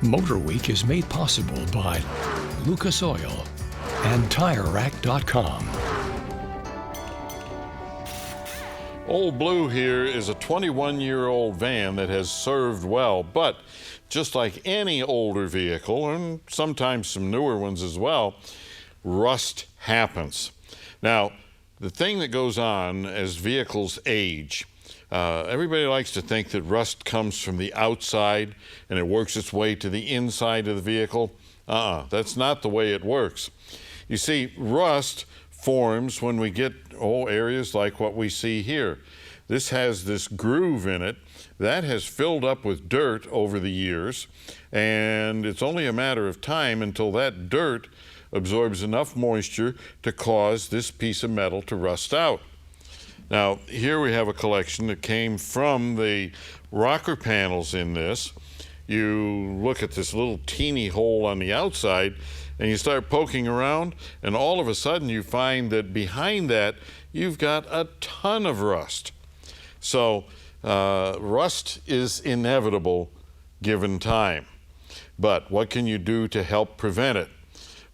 MotorWeek is made possible by Lucas Oil and TireRack.com. Old Blue here is a 21-year-old van that has served well, but just like any older vehicle, and sometimes some newer ones as well, rust happens. Now, the thing that goes on as vehicles age, everybody likes to think that rust comes from the outside and it works its way to the inside of the vehicle. That's not the way it works. You see, rust forms when we get areas like what we see here. This has this groove in it that has filled up with dirt over the years, and it's only a matter of time until that dirt absorbs enough moisture to cause this piece of metal to rust out. Now, here we have a collection that came from the rocker panels in this. You look at this little teeny hole on the outside and you start poking around, and all of a sudden you find that behind that you've got a ton of rust. So rust is inevitable given time. But what can you do to help prevent it?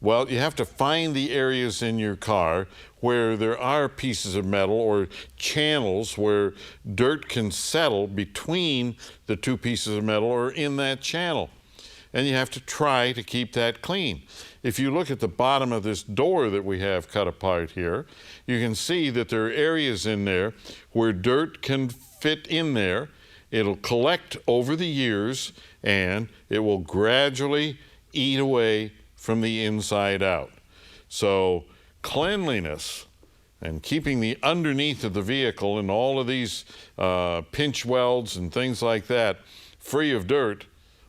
Well, you have to find the areas in your car where there are pieces of metal or channels where dirt can settle between the two pieces of metal or in that channel. And you have to try to keep that clean. If you look at the bottom of this door that we have cut apart here, you can see that there are areas in there where dirt can fit in there. It'll collect over the years and it will gradually eat away from the inside out. So cleanliness and keeping the underneath of the vehicle and all of these pinch welds and things like that free of dirt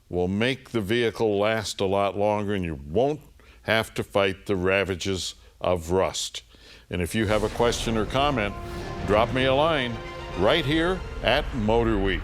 will make the vehicle last a lot longer, and you won't have to fight the ravages of rust. And if you have a question or comment, drop me a line right here at MotorWeek.